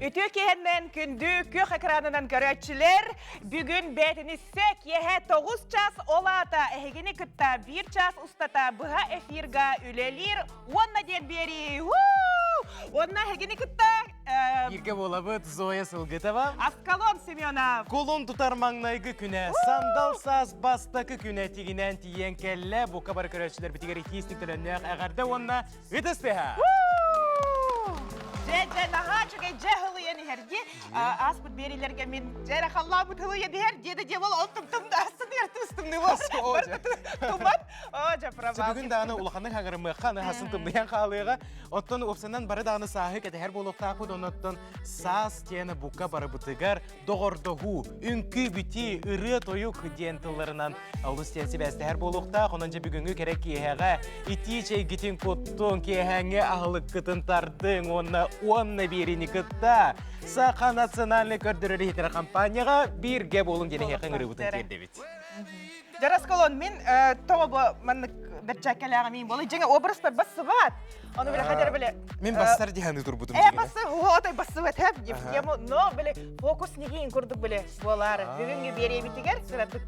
Ütü kehenden kündü kök ekranından görüntüler bugün betinissek yehe 9 ças olata ehegini kıtta 1 ças ustata bıha efirga ülelir onna den beri onna ehegini kıtta Birge bolabıt Zoya Sılgıtova. Askalon Semyonov Kolon tutar mangnaygı küne, sandal saz bastaki küne tiginen tiyen kelle bu kabar köröçler bitiger itistik tölönnek ağarda onna üdüsteha. Cece naha çünkü cehılı yeni hergi aspıt berilerge min cerek Allah bıtılı yedi her cede ceval oltum da asın yertüstüm ne var? Oca. Tumat oca prava. Bugün dağını ulağanın ağırımı kanı hasın tımlayan kalıga. Ottan opsandan barı dağını sahı kete her bolukta kud onottan saz tiyene buka barı bıtıgar doğurdu hu ünkü biti ırı toyuk diyen tıllarından alus tiyensi beste her bolukta onunca bugünkü kerek kiyeğe iti çey gitin kuttun kiyeğe ahılık kıtın tardın onna birini kıtta Saqa nasyonalni kördürülü hitire kampanyaga bir gep olun gene heqin ırıbıtın kerdebit. Жарас колон мен тома бу мен бир чакалага мен болы жаңа образ бар басыбат. Аны биле хадер биле. Мен бастар диханы турбутум Басы отай басыбат хеп. Ему но биле фокус неген курдук биле болар. Бүгүнгү бере битигер сырадык.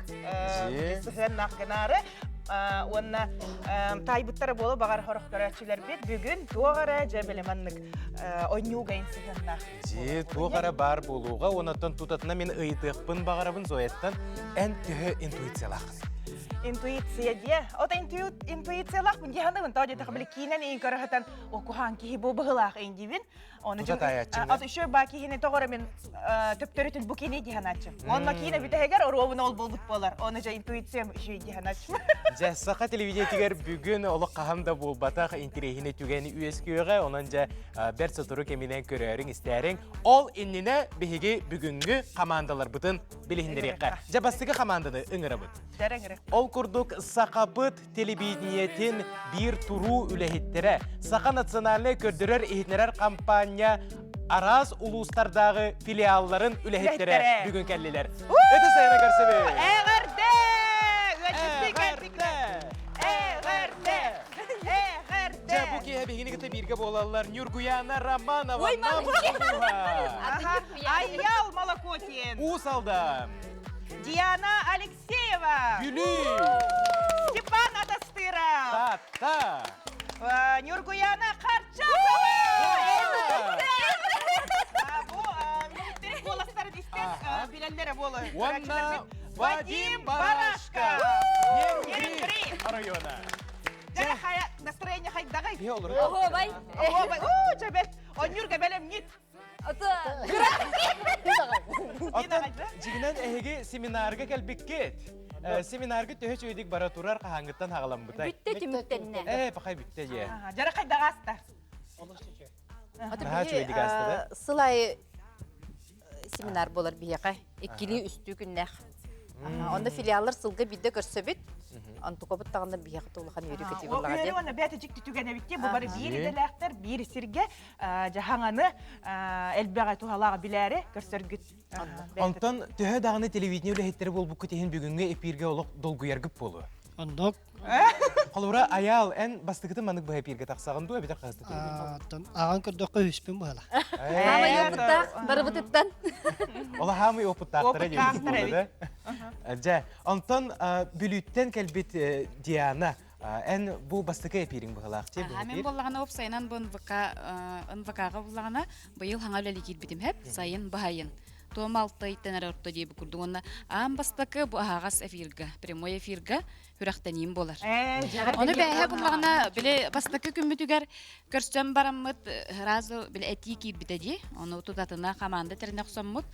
Сыгын нахганары. Онна тайбыттары болу багар хорох көрөчүлөр бит бүгүн тугара же биле менник ойнуга инсигенна. Же тугара бар болуга онотон тутатына мен ыйтыкпын багарабын зояттан эн төһө интуициялак. Интуиция де. Ота интуициялах бун яһанын тоҗа тахбили кинен ин көрәһәтән окухан ки бу быгылах индивин. Оны Тутат аяччы. Аты шо баки хине тогора мен төптөрөтүн бу кини диһаначы. Онна кине битегер оровун ол болбут болар. Оны же интуиция шо диһаначы. Же сака телевидение тигер бүгүн олук кахамда болбатак интерехине түгени үескөгө ононжа бер сотуру кеминен көрөрүң истерин. Ол иннине биһиги бүгүнгү командалар бутун билиһиндерекке. Же бастыгы команданы ыңырабыт. Дәрәңре. Ол курдук Сақабыт телевидениетин bir туру үлехиттере. Сақа национальный көрдірер ихтнерер кампания Araz улустардағы филиалларын үлехиттере бүгін кәллелер. Өті сайына көрсебе. Әғірде! Өтісті кәрдікті! Әғірде! Әғірде! Жа бұ кейе бейгіні кіті бірге болалар. Нюргуяна Романова. Аял Малакотин. Усалда. Диана Алексеева. Гүлі. Степан Адастыров. Та. Нюргуяна Қарчатова. Bu milletlerin kolasları istek bilenlere bolu. Ванна Вадим Барашка. Нерубри района. Жара настроение хайдагай. Не olur. Ого, бай. О, жабет. Он Нюрга белем нет. Ата. Ата жигинен эһиги семинарга келбиккет. Семинарга төһөч өйдик бара турар кахаңгыттан хагаламбытай. Бүтте түмүктенне. Пахай бүтте же. Жара хайдагаста. Наха чөйдик аста да. Сылай семинар болар бияка. Экили үстү күннәх. Онда филиаллар сылга бидде көрсөбүт. Антукобут тагында бияка тулган үйрөкөтү О, булган. оны бәтечик түгәне битте. Бу бары бири деләктер, бири сирге жахаңаны элбәгә тухалага биләре көрсөргүт. Онтон төһө дагыны телевидение үлехеттери болбу көтөһүн бүгүнгө эпирге олок долгуяргып болу. Ондок Халура аял эн бастыгыты манык бу эпирге таксагын ду битер касты. аган көрдөккө хүспүн бала. Мама юктак, барыбытыттан. Ола хамы опыттактыра Опыттактыра жебит. Жа, онтон бүлүттен келбит Диана. Эн бу бастыгы эпирин быгалакчы бу. Мен боллагана опсайнан бу НВК-га боллагана быйыл хаңа лелигит битим хеп сайын баайын. Том алты итенер орто дип курдугунна ам бастакы бу агас эфирга, прямой эфирга хүрәхтәним болар. Оны бәһә буллагана биле бастакы күмбүтүгәр көрсөм бараммыт разы биле этики битеди. Оны тутатына команда тернек соммут.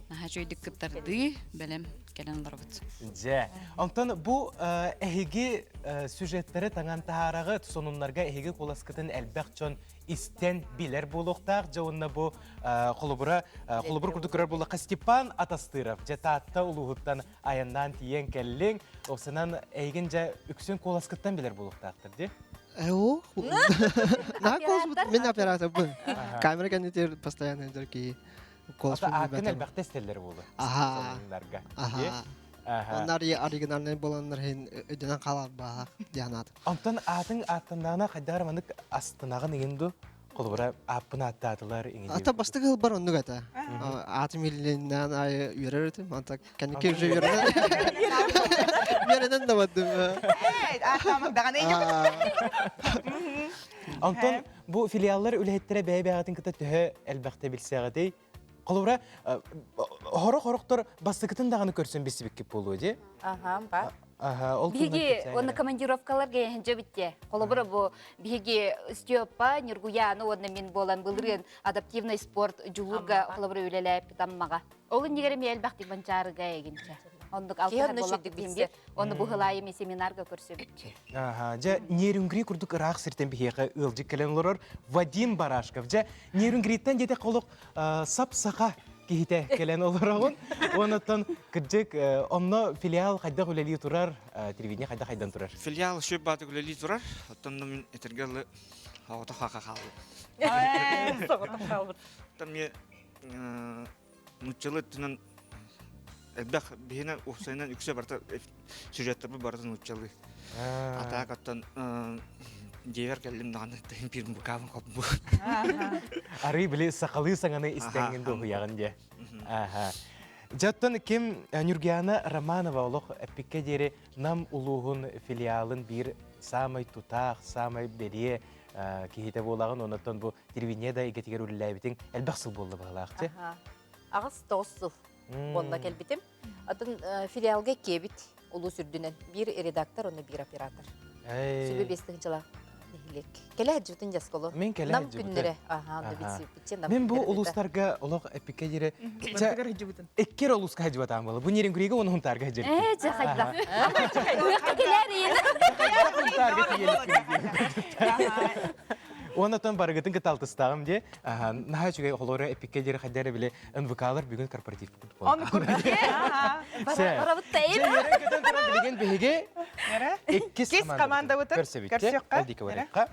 Наха жойдык кыттарды белем келен барбыт. Же. Онтон бу эһиги сюжеттери таңан таарагы сонуннарга эһиги коласкытын элбәкчон истен билер булуктак жауынна бу холубур курду көрөр булакка Степан Атастыров жетаатта улугуттан аяндан тиен келлиң осынан эйген же үксүн коласкыттан билер булуктактыр ди. О. На колс мен оператор бу. Камера канитер постоянно дөрки колс. Акын элбәкте истеллер булды. Аха. Аха. Onlar оригинальный боланнар хен өдөнөн калар баа дианат. Онтон атын аттандагына кайдар манык астынагы нигенду Колбара аппын аттатылар иңе. Ата бастык ыл бар оннук ата. Аты миллионнан ай үйрөрөтүм. Ата кенеке уже үйрөрөт. Беренен да бадым. Атамагдаган эйе. Антон бу филиаллар үлехеттере бәйбәгатын кыта төһө әлбәхтә билсәгәдей. Колбара хорохтор бастыкытын даганы көрсөн бисибик кеп болуу ди. Ага, бар. Аха, ол Биги оны командировкаларга хенже битте. Колобура бу биги Степа Нургуяны онна мен болан былырын адаптивный спорт жулурга колобура үлелеп таммага. Ол нигере ми элбахти банчарга эгинче. Ондук алтар болак бимбе. Оны бу хылайы семинарга көрсөбүт. Ага, жа нейрунгри курдук ырак сиртен бихега ылжы келенлорор Вадим Барашков. Жа нейрунгриттен жете колук сап-сака кихите келен олорогун. Онотон кыржык онно филиал кайда үлели турар, телевидение кайдан турар. Филиал шөп баты күлелі тұрар, оттан мен этергелі хауыта хақа қалды. Оттан мен нұтчылы түнін әлбәқ бейіне ұқсайынан үксе барта сюжеттері барды нұтчылы. Атақ оттан девер кәлім нағаны тәйін пирін бұқавын қоп бұ. Ары біле сақалы саңаны істеңгенді ұғыяғын де. Жаттан кем Нургияна Романова олық әппекке дері нам ұлуғын филиалын бір самай тұтақ, самай бере кейте болағын, онаттан бұл телевидениеда егетігер үліләйбітің әлбәқ сыл болды бағалақты. Ағыз 9 сыл онна келбитим. Атын филиалга кебит улу сүрдүнен bir редактор, оны bir оператор. Сүбі 5 жыла нехилек. Келе әджутын жасқолу. Мен келе Нам әджутын. күннері. Анда бітсе. Мен бұл ұлыстарға олық әппекке дері эккер ұлысқа әджуатан болы. Бұл нерін күрегі оны ұнтарға әджер. Жақайда. Уяққа келер Онатан барыгытын кыталтыстағым де, наға жүге олары эпикке дері қайдары біле НВК-лар бүгін корпоратив күт болды. Оны көрдіге. Барабытта еді. Жәнерін күтін тұрын білген бейге эккес команда бұтыр. Көрсебітте, әлдекі барыққа.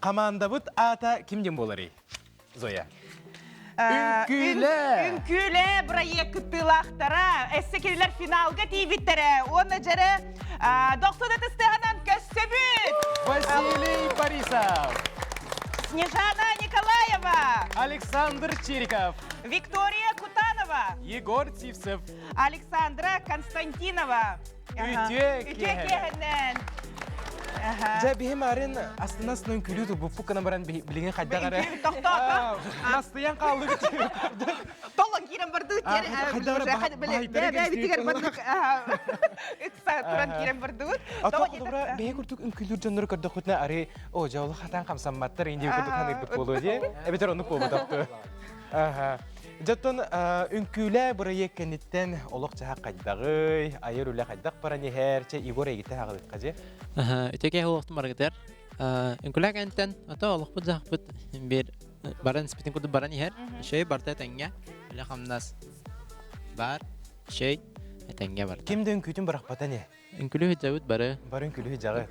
Команда бұт ата кімден болары? Зоя. Үнкүле проект тылақтара, әссекелер финалға тейбіттері. Оны жәрі 90 тыстығынан көссөбіт. Василий Борисов. Снежана Николаева. Александр Чириков. Виктория Кутанова. Егор Тивцев. Александра Константинова. Үте Кехенен. Жа бейім арын астына сынын күлуді бұппу қана баран білген қайдағары. Настыян қалды күтері. Толын керен барды өттері. Тұран керен барды өт. Ата қолыбыра бейі күртік үнкүлір жонлары көрді құтына ары о жаулы қатан қамсамматтар инде күртік қанырдық болу де. Әбетер оны қолы тақты. Жаттон үнкүлі бұры еккенеттен олық жаға қайдағы, айыр үлі қайдақ бараны әрче Игор егітті ағылық қажы. Өтеке олықтым барғытар. Үнкүлі кәнттен ата олық бұд жақ бұд бір баран спитін күді баран ехер. Шөй барта тәңге, үлі қамнас бар, шөй тәңге бар. Кемді үнкүтін бұрақ бата не? Үнкүлі хүджауыд бары. Бар үнкүлі жағы.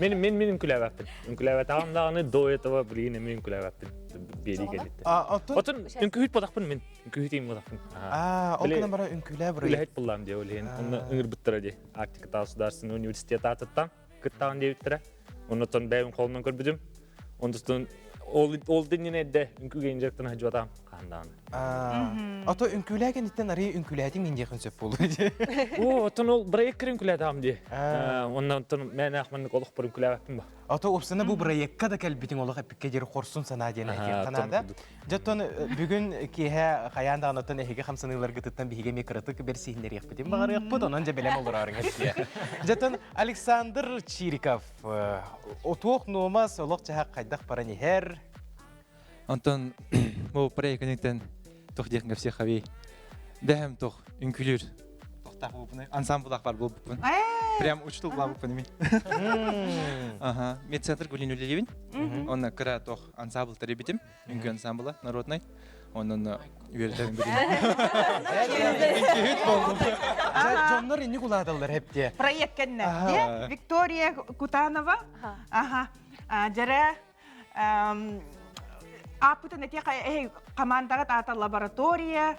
Мен үнкүләбәппін. Үнкүләбәтағымдағыны до этого білгені мен үнкүләбәппін. Бері келетті. Отын үнкүхіт бодақпын мен. Үнкүхіт ең бодақпын. Олқынан бара үнкүлі бұры. Үләхет бұллам де олейін. Оны үңір бұттыра де. Арктика Государственный университет атыттан күттағын де біттіра. Оны тұн бәйім қолымнан көрбідім. Ондыстың ол денен әдді үнкүген жақтың хажуатағым қандағын. Ото үнкүләген иттен арай үнкүләтің мен деқін сөп болу. Отын ол бір еккір үнкүләтағым де. Ондан тұн мән ақманлық олық бір үнкүләбәппін ба. Ото опсана бу проектка да кәлбитин олық әппекке жері қорсын сана дейін әкер қанада. Жаттон бүгін кейе қаянда анатын әхеге қамсанылар ғыттан бейге мекіратық бір сейіндер еқпеден бағар еқпед, онан жа бәлем олар арың әппе. Жаттон Александр Чириков, отуық номас олық жаға қайдақ баран ехер. Антон, бұл проекттен тоқ деқінгі все қави. Бәхім тоқ үнкілер. Ансамблақ бар бұл бұпын. Прям учтыл бұл бұпын емен. Медцентр Гулин Улелевин. Оны кіра тоқ ансамбл тәребетім. Үнкі ансамблы, народный. Оның үйердерін бірін. Үнкі болдым. Жонлар ені құладылар әпте. Проекткенне. Виктория Кутанова. Жәрі апытын әте командағат ата лаборатория.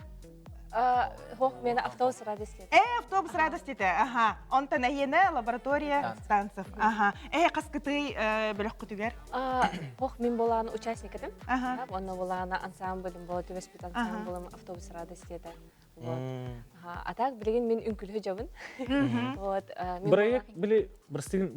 Хох, мен автобус радист деді. Автобус радость деді. Ага. Онтан әйені лаборатория станцев. Ага. Қасқыты білік күтігер? Хох, мен боланы участник едім. Ага. Онна боланы ансамблім болады, веспит ансамблім автобус радист деді. А так, білген мен үнкілі жабын.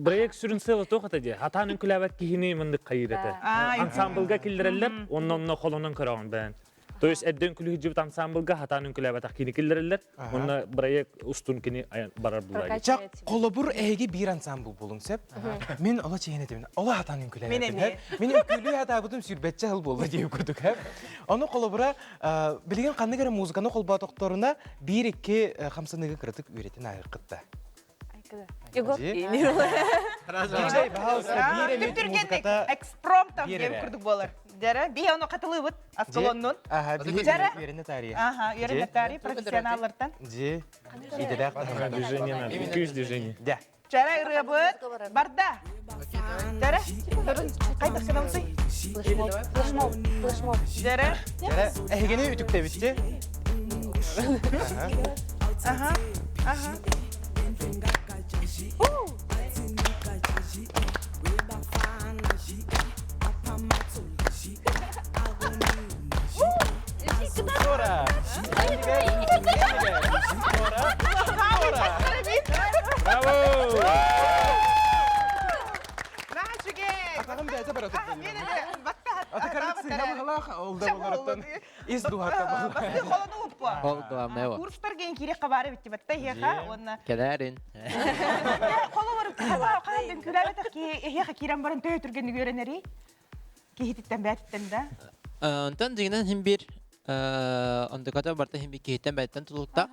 Проект сүрінсел тоқыта де. Хатан үнкіләбәт кейіне мындық қайыраты. Ансамблға келдірелер, онна қолынан көрағын бән. То есть әдден күлі жібіт ансамблға хатан үнкіләбәт ақкені келдірелер, онна проект ұстын кені барар бұлай. Чак, қолыбыр әйге бір ансамбл болың сәп. Мен ола чейін етемін. Ола хатан үнкіләбәт. Мен үнкілі хата бұдым сүрбәтчі ғыл болды дейіп көдік. Оны қолыбыра білген қанды кәрі музыканы қолба тоқтарына бір-екі қамсыныға кірітік үйретін айыр қытта. Егор. Түргеннік экспромтом деп күрдік болар. Дәрі, бей оны қатылы бұд, аскалонның. Аха, үйрені тария. Ага, үйрені тария, профессионаллардан. Же, иделек. Движение надо, 200 движений. Да. Жәрі үрі бұд, барда. Жәрі, қайдық сенамсый? Флешмоб. Жәрі. Әйгені үтікте бітте. Ага, ага. Скоро! Браво! Атағым бәйті бір атып Ата карат сыйгам халах олда болараттан из дуhata бол. Басты холону уппа. Ол главное вот. Курстар ген кире кабары битти батта хеха онна. Келерин. Холо барып калдын күләбәтә ки хеха кирен барын төйтүргән гөренери. Ки хиттен бәттен да. Онтан дигәннән һәм бир ондыката барта һәм бир киттән бәттән тулыкта.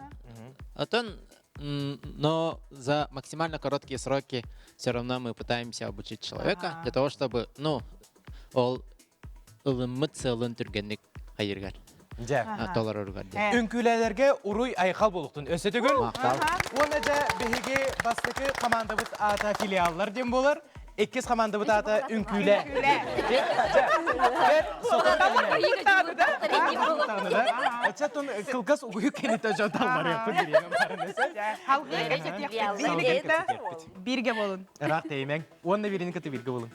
Отон но за максимально короткие сроки все равно мы пытаемся обучить человека для того, чтобы, ну, ол ылыммыт сылын түргенник хайыргар. Толар ургар. Үнкүләләргә уруй айқал болуктун. Өсө түгел. Оны да беге бастыкы командабыз ата филиаллар дем болар. Эккес командабыз ата үнкүлә. Ачатон кылгас угуй кенете жоталлар япын дигән барынысы. Халкы әйтеп бирге болун. Рак теймәң. Оны бирин кыты бирге болун.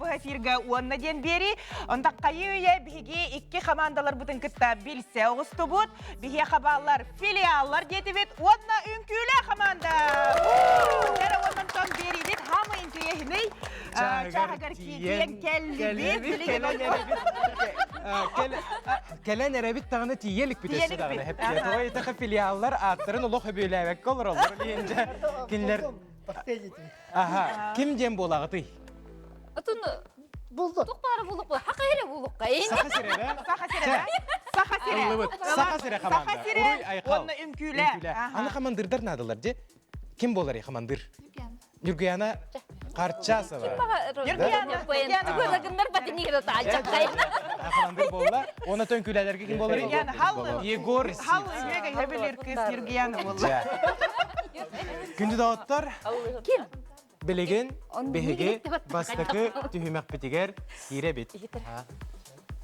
Bu efirga uanna den beri onda qayıya bigi iki komandalar butun kıtta bilse oğustu bud bigi haballar filiallar getibet uanna ünküle komanda dere ondan tam beri dit hamı intiye hiney çahagar kiyen kelli Kelen erebit tağını tiyelik bitesi dağını hep o itağı filiallar attırın ulu hübüylevek olur olur deyince kinler aha kim dem bolağıtı Atun bulduk. Tukpara bulduk bu. Hakire bulduk kayın. Saha sire be. Saha sire. Saha sire. Saha sire komanda. Saha sire. Onu ünküle. Ana komandırlar nadılar je? Kim bolar ya komandır? Yurguyana Karçasova. Yurguyana koyan. Koylargınlar batini gibi tacak kayın. Komandır bolla. Ona tönkülelerge kim bolar? Yurguyana hallı. Yegor. Hallı yege hebelir kız Yurguyana bolla. Gündü dağıtlar. Kim? Belegen, behege, bastakı, tühümek bitiger, hire bit.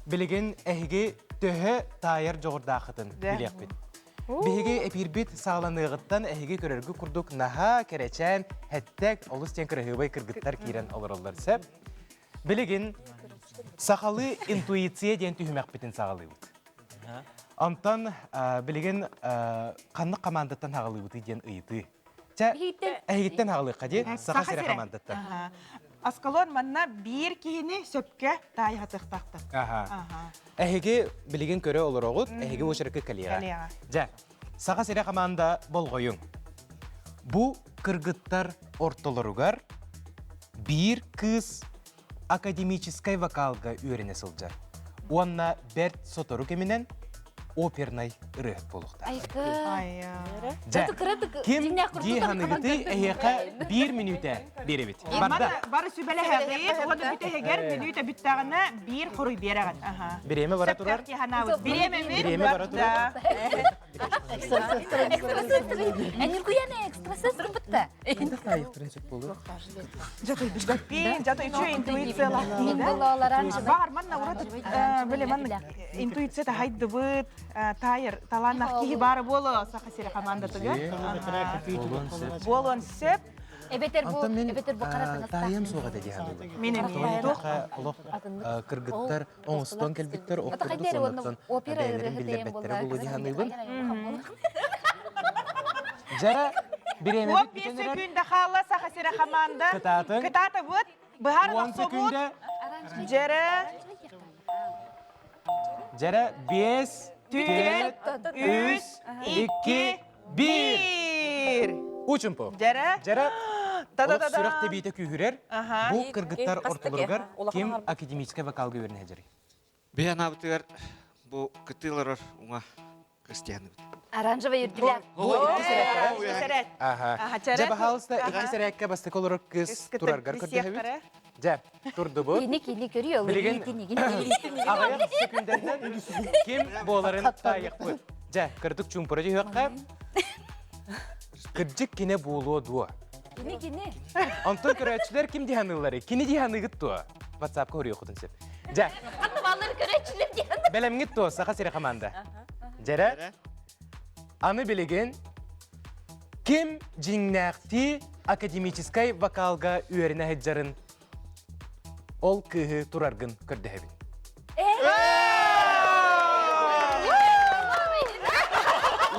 Belegen, ehge, töhe, tayar joğurdağıtın, bilek bit. Behege, epir bit, sağlanığıttan, ehge körergü kurduk, naha, kereçen, hettek, olus ten kırıhıbay kırgıtlar kiren olurlar sep. Belegen, sağalı intuitiye den tühümek bitin sağalı bit. Ondan, belegen, kanlı kamandattan sağalı bit den ıyıdı. Ehitten hağlı qadi, sağa sire komandattan. Askalon manna bir kihini söpke tayha tıqtaqtaq. Ehige bilgin köre olur oğut, ehige o şirke kaliya. Ja, sağa sire komanda bolgoyun. Bu kırgıttar ortalarugar bir kız akademiçiskay vakalga öğrenesilcar. Onna Bert Sotoru keminen, опернай ырыат болуқта. Айкы. Жа, Кырдык ким жиңнә курдудан диханыгыты әйеқа 1 минута беребит. Барда, Бары сүбәле хәгыйт, оны бите хәгәр минута биттәгенә бир хуруй берәгән. Аха. береме бара турар? Биреме Биреме бара турар? Ниргуяна экстрасенс рубытта. Жаты бизгәппин, жаты үчү интуициялар. Мин балаларан Бар, манна урат беле манна интуиция та хайды бит, тайыр, таланнак ки бары боло, сахасыра команда туга. Болон сеп, эбетер бу каратыңыз. Тайым соға да диханы. менем Тоқа олық кыргыттар, оңыстон келбиттер, оқырды сонаттан әдәйлерін білдербеттері болу диханы бұн. Жара, биреме Оп, бит 5 бітенерер, секунда хала сахасыра команда. кытатын, Кытаты бут, бахар 10 секунда, жара, жара 5, 4, 3, 2, 1. Учын по. жара, Жара, та-да-да-да. олық сүрек тебейті күйірер, Аха. бұл кыргыттар ортылырғар кем академическа вокалға өріне әжері. Биян абытыгар бу кытылар уңа крестьяны. Оранжевый юрдилер. Аха. Жаба халыста икі сәрәкке басты колырыр кыз тураргар көрді әбіт. Жа, турды бұл. Кини көрüyor. Білген ағайыр секундерден кем боларын тайық бұд. Жа, кырдық чумпыры жи өққа. Кырджик кине болуы дуа. Кини. Антон көрәтшілер кім диханылары? Кини диханыгыт дуа. WhatsApp-қа өрі оқыдын сеп. Жа, Балалар көрәчілер диян. бәлемгіт дуа, сақа сері қаманда. Жара, аны білеген кем жиңнәқти академическай вокалға үйеріне хеджарын ол күйі тураргын көрді әбін.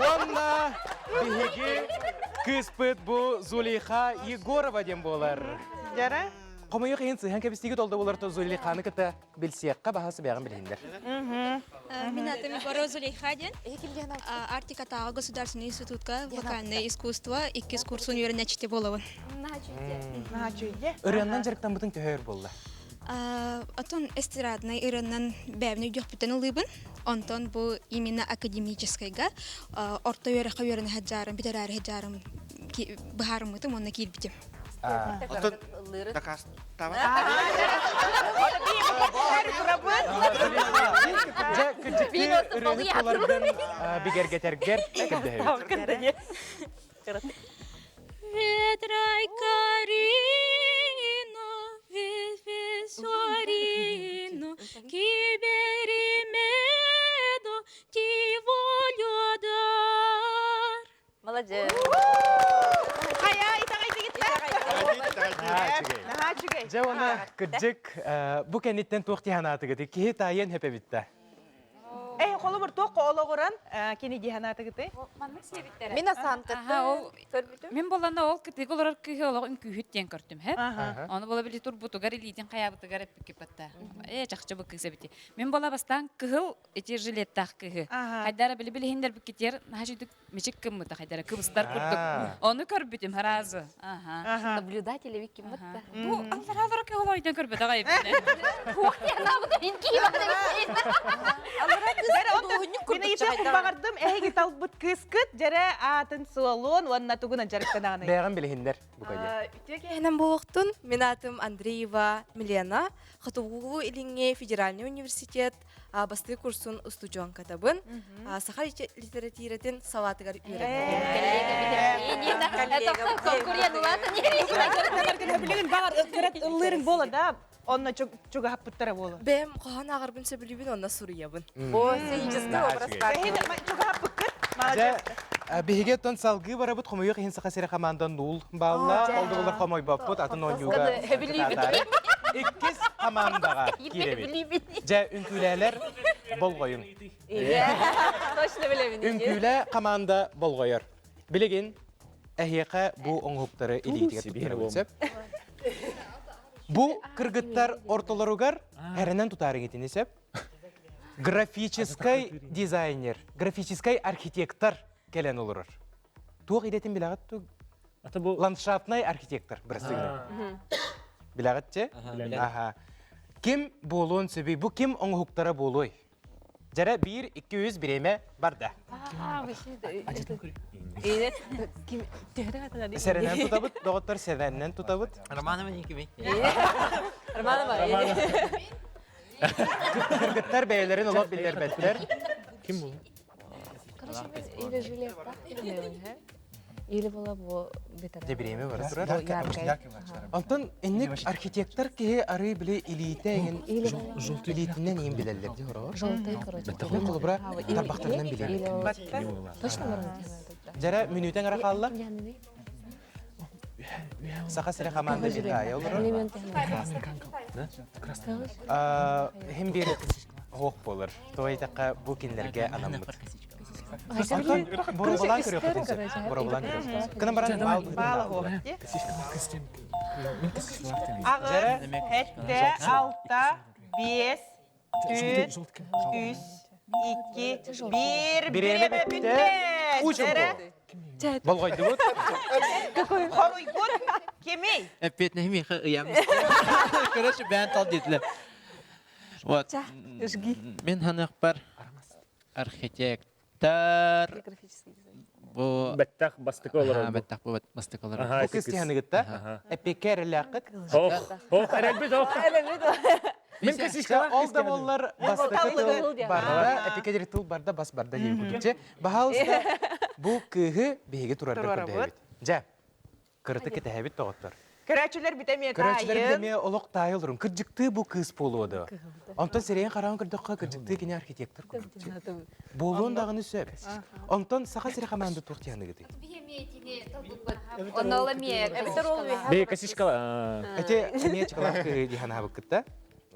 Онна бігі кыспыт бұ Зулейха Егорова дем болар. жара. Қомайы қиын сыйхан кәбістегі толды болар то Зулейханы кіті білсеққа бағасы бәғын білгендер. Меня зовут Егорова Зулейха. Арктика Тау государственный институтка вокальное искусство и курс университете Болова. Үреннен жарықтан бұтын төхер болды. Отон эстрадный ирыннан бәвне жохпутан улыбын. Онтон бу именно академическойга орта өрәхә өрәне хаджарым, битерәр хаджарым бахарым мытым онна килбитем. Отон такас тава. Жа күджікті үреніп олардан бігергетергер кірді әбін. Ветрай карино, весоріно, кіберімедо, ті володар. Молодец. Хая, итағай дегітті. Наға чүгей. Жа оны күджік бұ кәнеттен тоқты ханаты гіді, кейі тайын хөпе бітті. Эй, қолы бір тоққа олығыран, кені диханаты гіті. Мен асан Мен болана ол кытык олар кыһы олар үңкүһүттен көрдүм хэп. Аны бола били тур бутугар илидин каябытыгар эппик батта. Жакчы бу кыса бити. Мен бола бастан кыһыл эти жилеттах кыһы. Хайдара били хиндер бикетер хажыдык мичик кыммыта хайдара кыбыстар курдук. Оны көрбүтүм харазы. Наблюдатели вики мытта. Бу аллар кыһыл ойдан көрбөт агай. Мен епе құмбағырдым, әйгі талбыт кыскыт, жәрі атын суалуын, онына тугына жарықтананы. Бәғын білігіндер бұл көйде. Үтекенен болуқтун, мен атым Андреева Милена, Хатугу Илинге Федеральный университет, басты курсын устучуан катабын, Сахар литературетин саватыгар үйрәнген. Онна чуга хаппыттара болу. Бәм қоған ағырбын сөбілібін, онна Суриябын. О, сейчесті образдар. Чуга хаппыттыр. Биһиге тон салгы бара бут хомойо хин саха сера хамандан нул балла олды болар хомой баппут атын онюга. Иккис хамандага киребит. Жа үнкүләләр болгойын. Точно білемін. Үнкүлә команда болгойор. Билеген әһиәкә бу оңгуктары илитиге туттыра булсап. Бу кыргыттар ортолоругар әренен тутарын етінесеп. Графический дизайнер, графический архитектор келен олырыр. Туық едетін білағат туқ? Ландшафтный архитектор бірістігіне. Білағат че? Ким болуын сөбей, бұл ким оңғықтара болуй? Жара 1-200 биреме барда. Серенен тутабыт, доғыттар серенен тутабыт. Романова не кими. Кыргыттар бәйлерин олап билер бәттер. Ким бұл? Или была бы бетера. Де биреме бар турар. Антон энник архитектор ки ары биле илитеген илитинен ем билелер ди хорор. Желтый, короче. Мен колбра тарбактарынан билем. Точно баран? Жара мүнүтен аракалла. Саха сире команда битая олор. Хем бир хок болор. Тойтакка бу кинлерге анаммыт. Боролан көрөк кетенсе. Боролан көрөк. Кына баран Бала хок. Ағы, хетте, алта, 5, 4, 3, 2, 1, биреме бүтте. Жара, Болгойду бут. хоруй гуд, кемей. Опять на химии я. Короче, бен тал дитле. Вот. Мен ханахпар архитектор. Бу Бәттәк бастык олар. беттак бу бастык олар. Бу кыстыяны гытта. Эпекер лакыт. Ох, әрәлбет ох. Мен кесишка Ол да боллар бастык барда, эпекер тул барда бас барда ебүтче. Бахалста бу кыгы беге турарда көрдөбүт. Жа. Кырты кете хабит тоготтор. Көрәчілер бітеме Көрөчүлөр тайын. деме олок тайылырым. Кыржыкты бу кыз болуоду. Онтон серен караган кырдыкка кыржыкты кене архитектор. Болуун дагыны сөп. Онтон саха сере команда туртяны гыты. Бе кесишка. Эте не чыгалак дихана быкытта.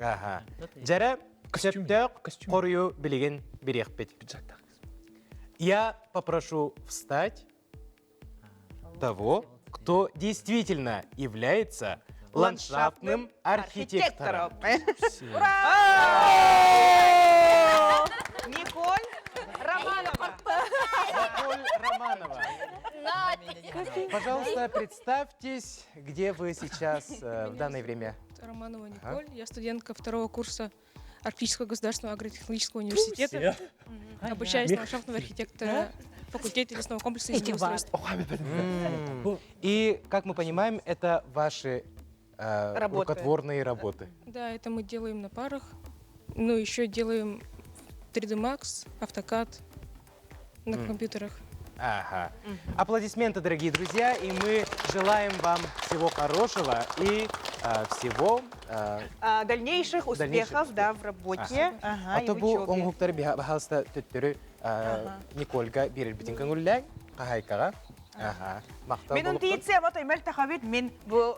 Аха. Жара сөптөк корую билеген бирекпет. Я попрошу встать того, кто действительно является ландшафтным архитектором. Николь Романова. Николь Романова. Пожалуйста, представьтесь, где вы сейчас в данное время. Романова Николь, я студентка второго курса Арктического государственного агротехнологического университета. Обучаюсь на ландшафтного архитектора факультета лесного комплекса и землеустройства. И, как мы понимаем, это ваши рукотворные работы. Да, это мы делаем на парах. Ну, еще делаем 3D Max, AutoCAD на компьютерах. Ага. Аплодисменты, дорогие друзья, и мы желаем вам всего хорошего и всего Дальнейших успехов, да, в работе. А то бу оңгуктар бахалста төттөрү Никольга берер битин көңүлләң кахайкага. Ага. Мактау Мен унтийтсе, вот имел тахавит, мен бу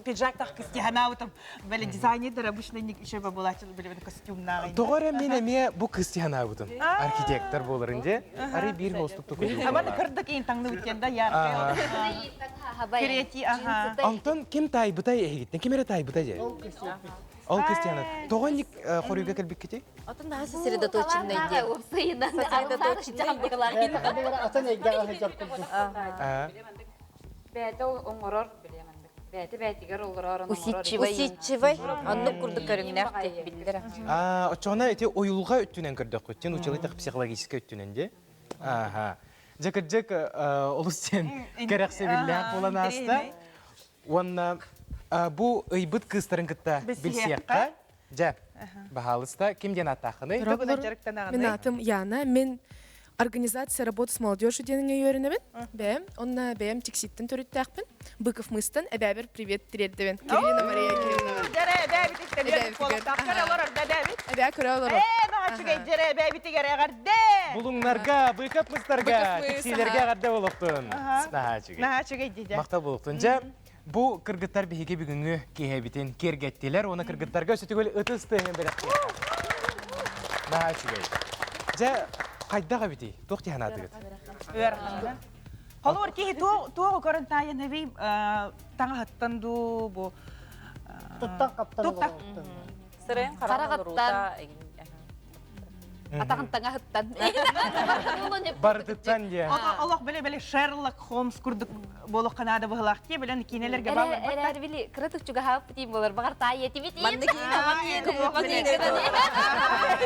пиджак тах кыстиханаутым, бәле дизайнер обычно еще бабулачыл бәле костюмна. Тогора мен эме бу кыстиханаутым. Архитектор болырынде, ары бир хостук тукуду. Амана кырдык ин таңны үткәндә яркы. Креати, ага. Антон ким тай бутай эгиттен, кимере тай бутай же? Ол кыстиана. Тогонник хоруга келбек кете? Отын да сосредоточенный дел. Усидчивый, анны курды көрүңнәр тек билдер. Очона эти оюлга өттүнен көрдөк көттен, училыйдак психологический өттүненде. Ага. Жек олустен керексе билляк боланаста. Онна бу ыйбыт кыстарын кытта билсиякка. Жа. Бахалыста кимден атахыны? Мен атым Яна, мен организация работы с молодежью денег үйренемін. Бәм, онна бәм текситтен төріттәқпін. Быков мыстан, әбәбір привет тіреддівен. Кирилина Мария Кирилина. Жәрі әбәбі тістелер қолықтақ көрі олар да дәбі. Әбә көрі олар. Нағашыға жәрі әбәбі тігер әғарды. Булуңнарга, быкап мыстарга, тексилерге ғарда болуқтын. Нағашыға дейді. Мақта болуқтын. Жа, бу кыргыттар беге бүгүнгү кехебитин кергеттилер, оны кыргыттарга өсөтүгөл ытыстыгын берек. Нағашыға. Жа, қайдаға бити, тоқти ханатыгыт. Холор ки туо көрін тайын эви таңа хаттанду бу Туттан каптан. Туттан. Сырын қарағаттан. Атағын-таңа хыттан. Бардыттан же. Олох беле Шерлок Холмс курдук болох канада быһылак ке белен кинелерге бар. Әрәр білі, кірітік жүгі хап бітейін болар, бағар тай еті бітейін.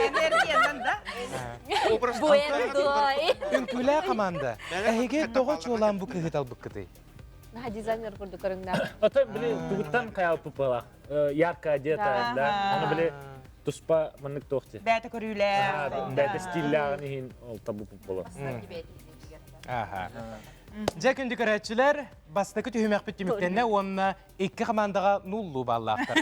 Энергиядан да. Үнкүлә команда. Әһеге тогоч olan bu кыгыт албык кыты. Наха дизайнер курдук көрүңнәр. Ата биле тугуттан каял пупала. Ярко одета, да. Аны биле туспа мынык тохти. Бәте көрүләр. Бәте стиллярын ин ол табу пупала. Аха. Жакынды көрәтчілер, бастықы түйімек бүттіміктенне онына 2 командаға 0 баллақтар.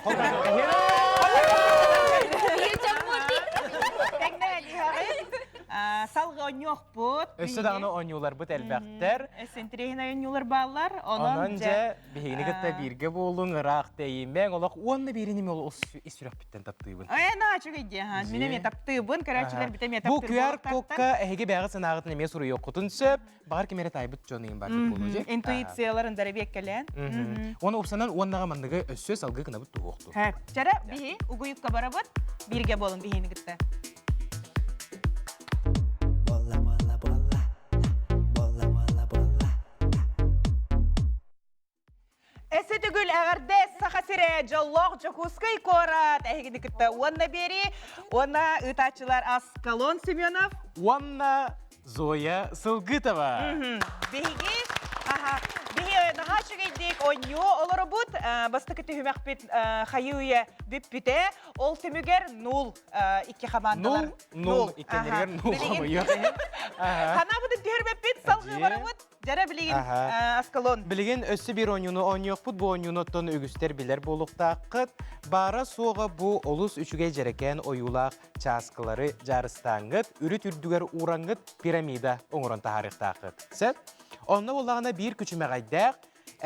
Салғы ойнуқ бұд. Өсі дағыны ойнулар бұд әлбәқтер. Сентрейін ойнулар баллар. Онан жа бейіні күтті бірге болуң, ұрақ деймең, олақ онны берінеме ол үсірек бүттен таптыйбын. Ана чүг еде, менеме таптыйбын, көрәтчілер бітеме Бұл таптыйбын. QR кокка әйге бәғі сынағытын еме сұры yok құтын сөп, бағар кемері тайбыт жонайын бар деп болу же. Интуицияларын дәребек кәлен. Оны ұпсанан оннаға мандығы өссө салғы кына бұт туғуқты. Жара, бейі, ұғыйыққа бара бұд, бірге болын бейіні күтті. Эсі түгіл әғірді сақасыре жаллоқ жүхускай корат. Әйгіні күтті онна бері, онна ұтачылар Аскалон Семенов. Онна Зоя Сылгытова. Бейгі, наға шүгейдік ойню олары бұд, басты күті хүмәқ бет қайуе бүп-бүте, ол түмігер 0 2 қамандылар. 0 икендергер 0 қамайы. Қана бұды түрбеп бет салғы бары бұд, жара білеген Аскалон. Білеген өсі бір ойнуны ойнуық бұд, бұл ойнуноттон үгістер білер болуқтаққыт. Бара соға бұл олыс үшіге жерекен ойулақ часкылары жарыстаңғыт, үрі түрдігер ураңғыт пирамида оңырын тахарықтаққыт. Сәт? Онна олағына бір күчіме ғайдақ,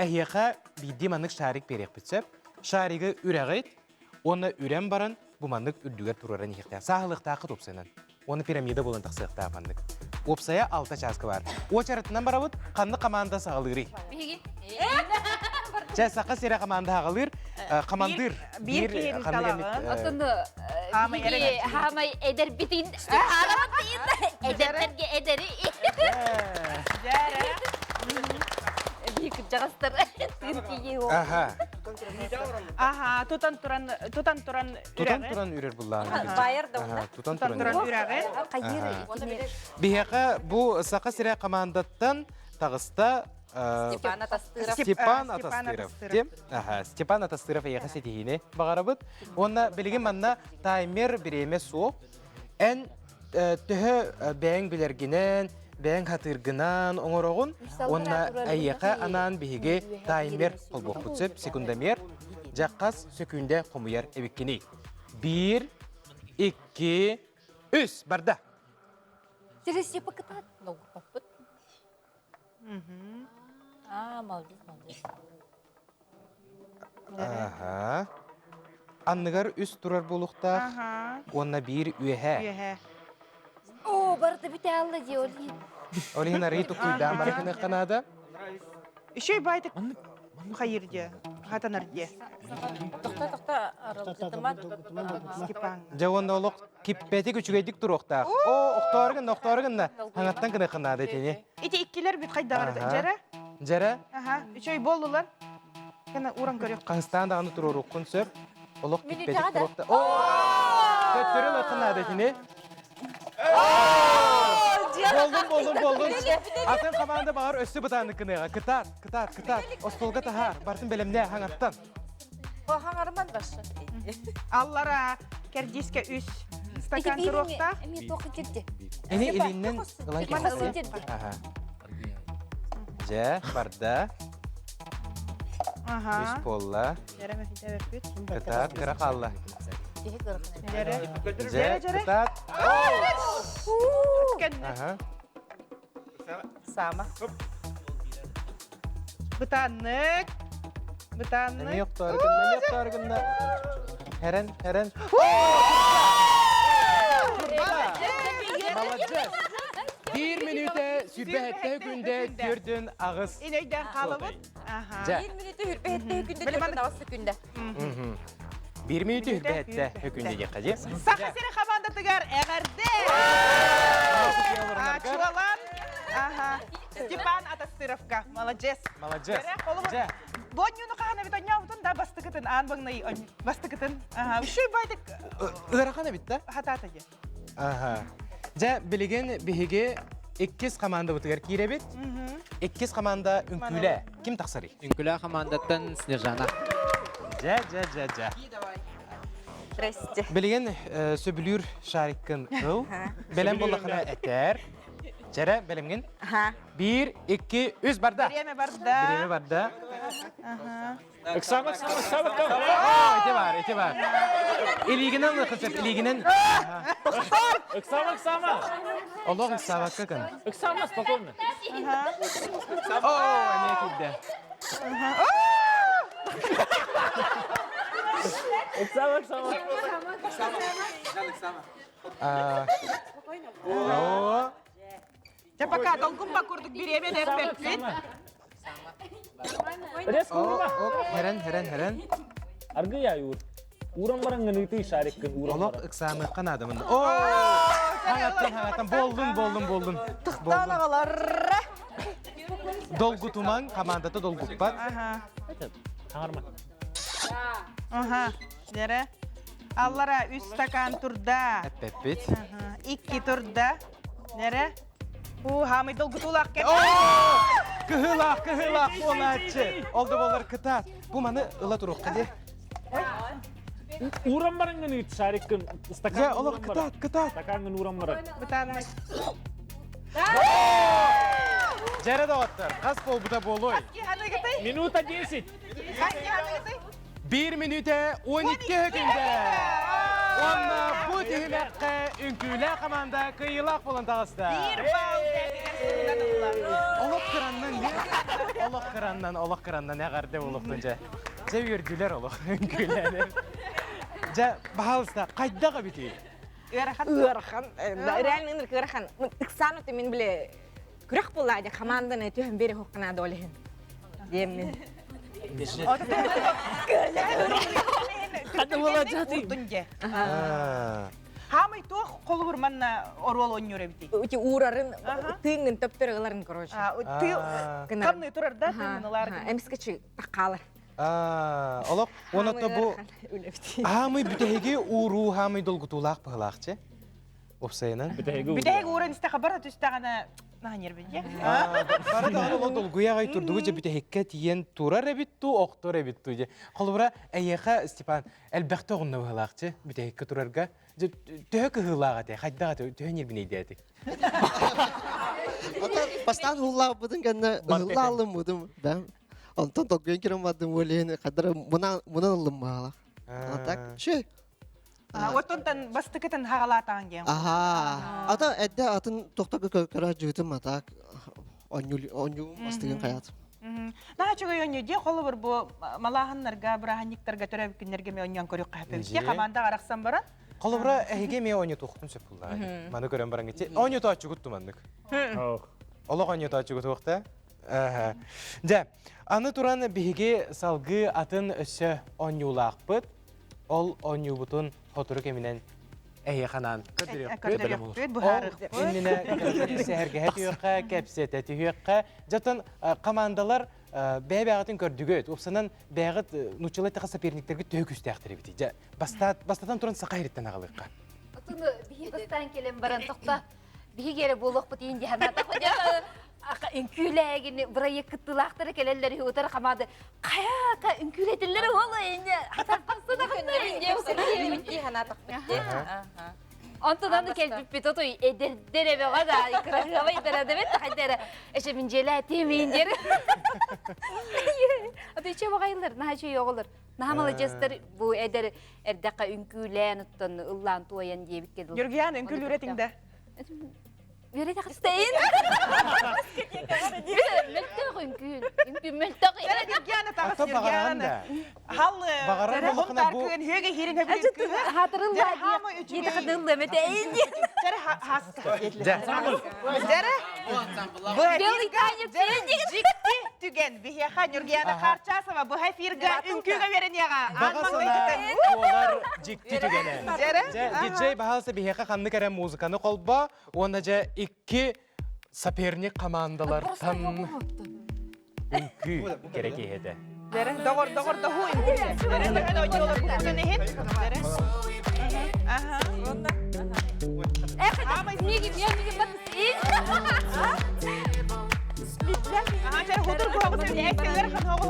әйеқа бейді маңық шарик берек бітсіп, шарығы үрәғыт, оны үрән барын, бұл маңық үрдігер тұрырын еқтен. Сағылықтақыт опсайынан. Оны пирамида болын тақсықтақ маңық. Опсая 6 часкы бар. О чарытынан барабыд, қанды қаманда сағылығыры. Жай саққа сере қаманда ағылыр, қамандыр. Bir keyin kalağın. Отынды хамай эдер битин, эдертерге эдери. Бик жағастыр. Тутан туран үрер бұллағын. Байыр да оны. Тутан туран үрәғын. Бияқа бұл саққа сере қамандаттан тағыста Степан Атастыров. Степан Атастыров аяқа сетігіне бағарабыд. Онна білген манна таймер біреме соқ. Ән түхі бәң білергенен, бәң қатыргынан оңырағын. Онна аяқа анан біге таймер қолбоқ бұтсып, секундамер. Жаққас сөкінде қомыяр әбеккені. 1, 2, 3, барда. Через сепа кытат. Молодец. Анныгар үс турар болуқтақ, онна бір үйәе. О, барды біте алды де олейін. Олейін арейті құйдан барқыны қанада? Үшей байтық қайырде, қатанарде. Тоқта, аралжытымат. Жауында олық киппеті күчігейдік тұруқтақ. О, оқтуарығын да хаңаттан кіні қанада тені. Ити иккелер бүт қайдағырды, жәрі? Жәрі? Үшей болдылар. Кені уран көрек. Қаңыстан дағыны тұру рұққын сөп. Олық киппетік тұруқтақ. О, көттірі қанада тені. Болдым. Атын қаманда бағар өсі бұтаны кінеға. Кытар. Остолға тахар. Бартын бәлемне хаңаттан. О, хаңарыман башы. Аллара кәрдеске үс стакан тұруқтақ. Әме тоқы кетті. Әне елінен ғылан кетті. Жә, барда. Үс болла. Кытар, қырақ алла. Жә, кытар. Сама. Бұтанық. Әне yoqtargında. Herен. Молодец. 1 minüte sübhette günde gördün ağız. İnöyden kalıbın. 1 minüte hürpehette hükünde gördün ağız hükünde. 1 minüte hürbette hükünde yıkacı. Sakı seni kamanda команда тыгар эгерде. Чуалан. Ага. Степан Атасыровка. Молодец. Молодец. Же. Бонюну кахана бит оняутун да бастыкытын анбаңнай бастыкытын. Ага. Ушуй байдык. Ырахана бит да? Хатата же. Ага. Же билеген биһиге 2 команда бутыгар киребит. 2 команда үңкүле. Ким тахсырый? Үңкүлэ командаттан Снежана. Же. Здрасте. Билеген сөбүлүр шариккын ыл. Белем боллахана этер. Жара белемген? 1, 2, 3 барда. Время барда. Барда. Ага. Оксана. Эти бар. Илигинен кызып, илигинен. Оксана. Олог сабакка кан. Оксана, спокойно. О, ане кидде. Оксана. О. Я пока долгумба курдук биреме нерпеппит. Херен. Аргы яйур. Уран баран гыныты шариккын уран. Олог ыксаны канадымын. О! Хаңаттан болдун. Тыктан агалар. Долгу туман командаты долгуппат. Ага. Таңарма. Ага. Дере. Аллара 3 стакан турда. Эппет. 2 турда. Дере. Хамы долгу тулак кет. Кыһылак болачы. Олды болар кытат. Бу маны ыла турук кыды. Уран баран гыныты шариккын стакан. Же, олог кытат. Стакан уран баран. Бутанмай. Жere доғаттар. Қас бол бұта болой. Минута 10. 1 минута 12 секунда. Онна bu tihimekке үңкүлі команда кыйылақ болан тағыста. 1 бал Олық қыраннан әғарды олықтың жа. Жа өрділер олық үңкүләлер. Жа бағалыста қайдаға бітейі? Ырахан. Реально ыныр ырахан. Оксана ты мен биле күрәк булады команданы төһөн бере хоккана долehen. Деммен. Хады болачак урдунже. Хамы тох колу бурманна орвол оннюре бити. Үти урарын тынгын төптөргөлөрүн короче. Камны турар да тынгылар. Эмскечи такалар. Олық, онытты бұл хамы бүтәйге уру хамы долгутулақ бұғылақчы? Опсайынан? Бүтәйге уран істеға бара түстіғана нағанер бінде? Бара да олы долгуяғай тұрдығы же бүтәйге тиен турар әбітту, оқтор әбітту же. Қолыбыра әйеға, Степан, әлбәқті оғынна бұғылақчы бүтәйге турарға. Төһі кығылаға де, қайдаға төһін ербінейді әдік. Бастан хуллаа будын гэнэ хуллаалым будым. Антон тогген кирем бадым олен кадыр мунан алым бала. Так, şey. Оттон бастыкытын хагалатаан ген. Aha. Ата эдде атын токтогы кара жутум атак. Оню бастыгын каят. Наа чыгы өнү де колу бир бу малаханнарга, браханниктарга төрөп күннерге ме оньян көрүк капы. Де команда араксан баран. Қолыбыра әйге ме оню тоқтын сөп бұлда. Маны көрем баран кетсе. Оню таачы күтті мандық. Олық оню таачы күтті оқта. Жа, аны тураны бігі салғы атын өсі онюлақ бұд. Ол оню бұтын хотыры кемінен әйе қанан көдірек бұд. Ол үніне сәхерге әтіуіққа, кәпсет әтіуіққа. Жатын командалар бәйбі ағатын көрдігі. Опсанан бәйғыт нұчылай тақы саперниктерге төк үсті әқтірі біті. Бастатан тұрын сақа ереттен ағылыққа. Отыны бігі бастан келем баран тоқта. Бігі кері болық бұт енді ханата қойда. Үңкүләгін бұрайы күттілақтары келелері өтір қамады. Қаяқа үңкүлетілері олы енді. Атаққасы да қындар. Онтудан да келіп бет отой әдердер әбе ғада. Қырағавай дәрадымет қайдары. Әші мен желі әтемейіндер. Отой че бағайылар, наға че еғылар. Наға жастар бұл әдер әрдәқа үңкүлән ұттан ұллан туаян дебіт кеділ. Юргиян үңкүл үретіңді. Верете хастейн. Мөлтөк үңкүл. Үңкүл мөлтөк. Юргиян атағыз Юргиян. Халлы. Бағарар күн хөге херін хөге үңкүл. Хатырылла. Еді қыдылды мәтейін. Жәрі хаска. Жәрі. Жәрі. Белый канец. Жикти. түген бихеха Нургияна Харчасова бу эфирга үнкүгө беренияга. Бағасына олар жекті түгені. Диджей бағалысы бихеқа қанны кәрі музыканы қолба, оны же 2 соперник командалардан үнкі керек еді. Догор да ху үнкү. Дере да ойчолор бүгүн эхет. Дере. Аха. Ага, жер худур гугу сен экселер хан хогу.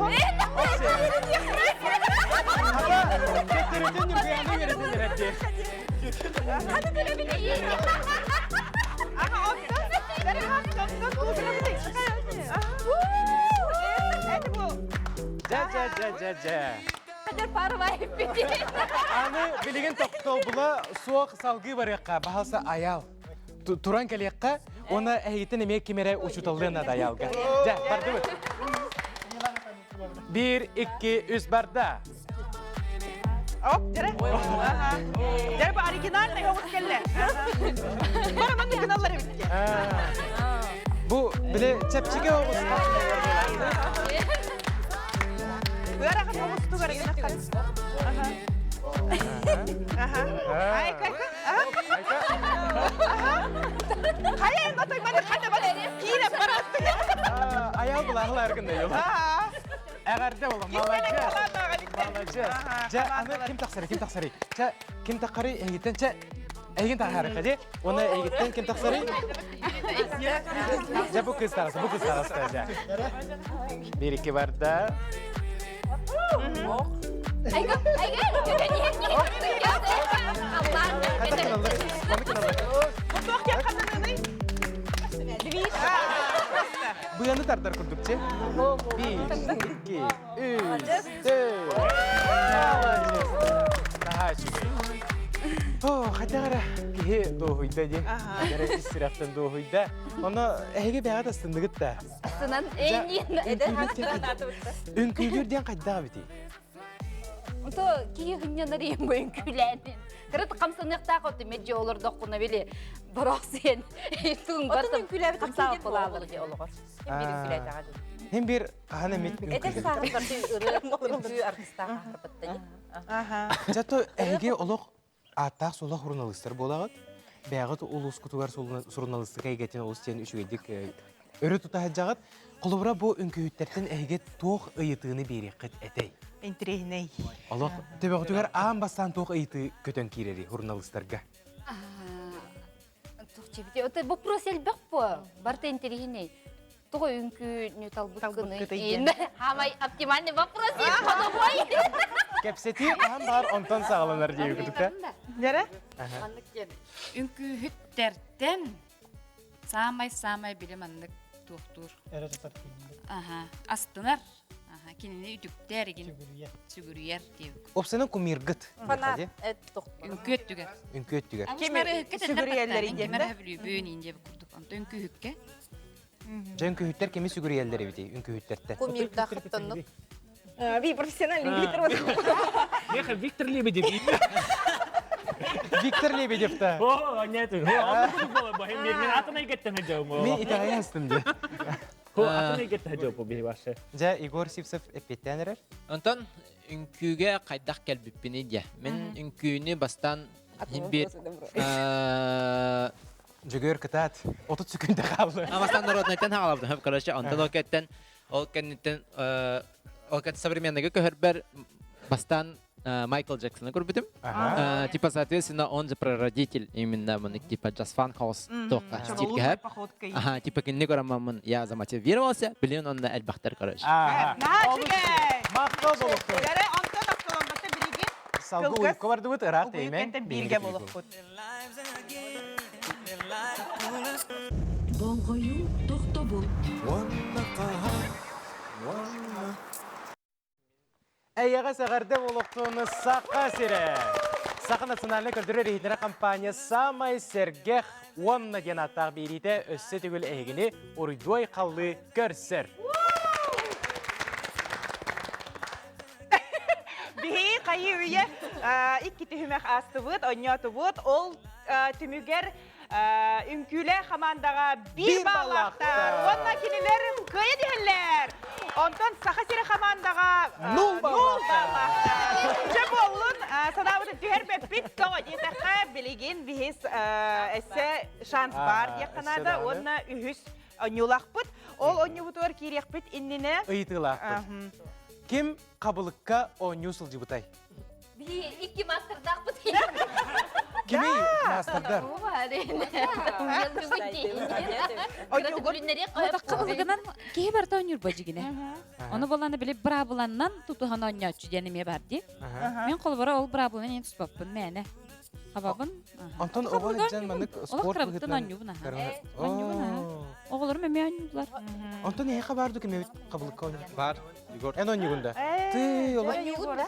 Кеттеретен Нургияны бересін дерәтте. Ага, отта. Дере хатта тузрабды. Эти бу. Жа. Қадар парвай бити. Аны билеген тоқтол бұла суақ салғы барыққа, бағалса аял. Туран кәлекқа, оны әйетін емек кемері ұшытылдың ады аялға. Жа, барды бұд. 1, 2, 3 барда. Оп, дере. Дере бу оригинальный хогу келле. Бара мен оригиналлар битке. Бұ, біле, чәпчеге оғыз. Бара хан хогу сту керек наққан. Аха. Айка. Hayır, notoy bana hadi bana yine parası. Аял бұлағыл әргінде ел. Әғәрде болу, малajaz. Жа, аны кем тақсары? Жа, кем таққары әйгеттен, жа, әйген таққары қаде? Оны әйгеттен кем тақсары? Жа, бұл кыз тарасы, жа. 1-2 барда. Bu yanı tartar kurdukça. 1, 2, 3, 4. Daha şükür. Hadi ara. Kihe doğuyda je. Gara istirahattan doğuyda. Ona ehge bir ağda sındıgıt da. Asınan en iyi. Ünküylür diyen kayda biti. То кие хыннанар ем бөйін күләнін. Кырыт қамсанықта қоты меджі олар доққына біле бұрақ сен. Тұғын батым қамсағы қолалыр де олығыр. Hem bir kahane mit Эдер сағын барды үрі артыстағы қарпытты. Жато әйге олық аттақ солақ журналистер болағыд. Бәғыт улус күтугар журналистіға егетін олыс тен үшігедік өрі тұтағы жағыд. Қолыбыра бұл үнкүйіттерден әйге тоқ ұйытығыны берекет әтей. Интригней. Олық төбе күтугар ағын бастан тоқ ұйыты көтен керері журналистерға. Вопрос әлбәқ бұл. Барта интригней. Тоғы үнкі нютал бұткыны. Хамай оптимальный вопрос еш қоды бой. Кәпсеті ағын бар онтан сағыланар дейі күтікті. Дәрі? Үнкі хүттерден самай білім андық туқтур. Астынар. Кинини үтүктер еген сүгүрүер дейбик. Опсанын кумиргыт. Фанат үнкөт түгер. Үнкөт түгер. Сүгүрүерлер еген. Кемер бүйін индебі күрдік. Онта үнкүхүкке. Үнкүхүттер кеми сүгүрүерлер бити, үнкүхүттерте. Кумирда қыттынып. Би профессиональный Виктор вот. Неха Виктор Лебедев. Виктор Лебедев-та. О, нет. Мен атына кеттен жауым. Мен итағай астым де. Атына кеттен жауым бей башы. Жа Игорь Сивцев эппеттенерер. Онтон үнкүүгө кайдак келбиппини де. Мен үнкүүнү бастан бир жүгөр кытат 30 секундда калды. Бастан народнайтан хагалабды. Хөп короче, онтон ол кеттен современныйга көһөрбөр бастан Майкл Джексона көрбүтүм. Типа, соответственно, он же прародитель именно типа Just Fun House тока стильге хэп. Типа, кинни көрамамын, я замотивировался, билин онда элбахтар, короче. Мактал болупту. Дәрі антон автоламбасы біріге Салгы уйку барды бұт, ырақ деймен. Уйкенте бірге болып бұт. Болғойу тоқты бұл. Әйеға сәғарды болуқтуыны саққа сірі. Сақы национальный көлдірі рейдері компания «Самай сергех» онна ден аттақ берейді өссі түгіл әйгіні ұрыдуай қалды көрсір. Бихи қайы үйе икки түхімәк асты бұд, ойнаты бұд, ол түмігер үнкүлі қамандаға бір балақтар. Онна кенелер көйе дегенлер. Ondan saha sire komandaga Nul ballar. Üçe bolun sanabıda tüher bepit toğa yeteğe biligin bihis esse şans var diye kanada onna ühüs onyulakpıt. Ol onyubutor kiriyakpıt innine. Ыйтылаақпыт. Ким қабылыққа оню сылжыбытай? İki master'dak bu Кими мастердар? Кабылгынан кээ барта онюр бажигине. Оны боланы билип бра буланнан тутухан онячу денеме барди. Мен колбара ол бра булан ен туспаппын мәне. Хабабын. Антон оғыл маннык спорт бұғытын. Оғылыр мәме онюлар. Антон еға барды кеме қабылыққа оню? Бар, Егор. Ән онюгында? Ты, олар.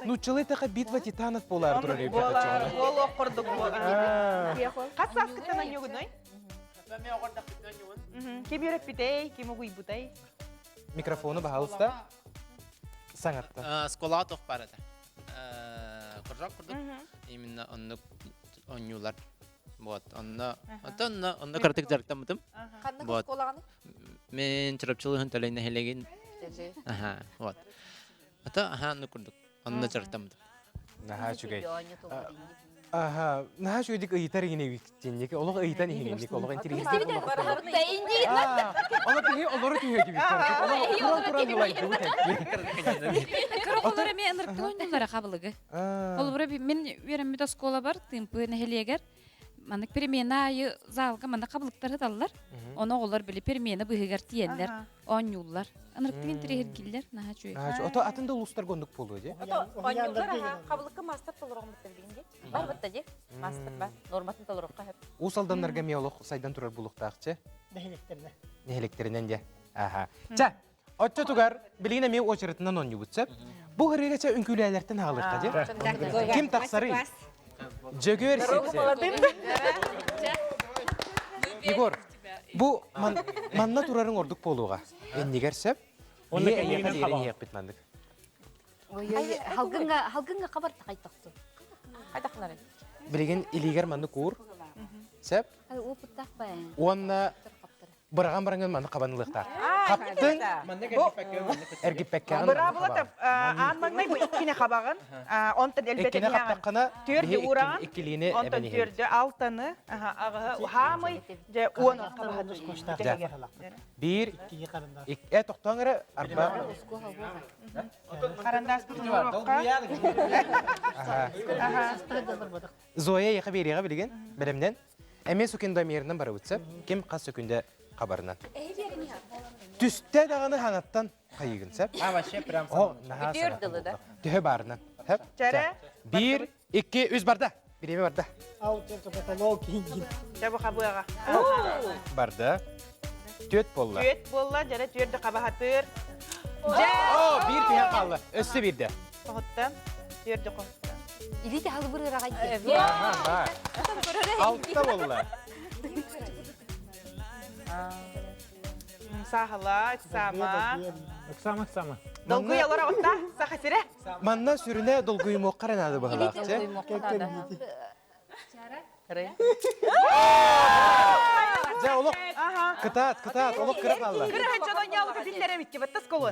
Ну, чылай тақа битва титанат болар тұрар ебді чоғына. Ол оқырдық бұл. Қас саскыттан онюгын ой? Кем еріп бітей, кем ұғый бұтай? Микрофоны бағалыста саңатта. Скола тоқ барады. Құржақ құрдық. Именно онюлар. Вот, онна картик жарықтан мұтым. Қандық сколағаны? Мен чырапчылығын төлейіне хелеген. Аха, вот. Онна құрдық. Онна жарықтан мұтым. Наха чүгей. Аха, наха чүгейдік ұйытар егіне өйттеннеке. Олығы ұйытан егеннеке, олығы интерегеннеке. Олығы тіге олары түйе кебек. Олығы ұлайды өйтен. Олары мен ынырықтың ойнулары қабылығы. Олары мен веремеді скола бар, тымпы нәхелегер. Маннык перемена айы залга манда кабылыктар хаталлар. Оны олар биле перемена быгыгар тиенлер, онюллар. Анырктын интерегер киллер, наха чүй. Ото атында улустар гондук болу же. Онюллар кабылыкка мастер толорон битиргенде. Бар битте же. Мастер бар. Норматын толорокка хеп. Усалданнарга меолог сайдан турар булуктакчы. Нехелектеринен де. Аха. Ча, отчо тугар билине ме очеретинен оню бутса. Бу херегече үнкүлелерден алырка же. Ким таксары? Жөгөр Егор, бу манна турарын ордук болуға. Эннигер сеп? Оны кәйегін қабал. Халгынга қабарты қайтақты. Қайтақнары? Білеген илигер манны кур. Сеп? Опыттақ байын. Онна бұраған барыңын манны қабанылықтар. Қаптың әргіппәкке. Бұра бұлатып, анмаңнай бұл иккіне қабағын. Онтын әлбеті неғын. Төрді ұраған. Онтын төрді алтыны. Хамый он қабағын. Bir, тоқтаңыры арба. Қарандас бұтын ұрыққа. Зоя еқі береға білген, білімден. Әме сөкенді мерінен бары өтсіп, кем қас сөкенді қабарынан. Түсті дағаны ханаттан қайығын сәп. Бүйірділі да. Түхі барынан. Bir, iki, үз барда. Біреме барда. Жабы қабуяға. Барда. Төт болла. Төт болла, жәрі төрді қабағатыр. Bir түйен қалды. Өсі бірді. Қоғыттан, төрді қоғыттан. Илите халы бір ыраға Бар. Алтта болла. Сағыла, сама. Сама. Долгу ялара отта, сақа сире. Манна сүріне долгуй моққаран ады бағалақ. Жа, олық. Кытат, олық кірі қалды. Кірі ханчан ойнялығы биллері бітті, бітті сколы.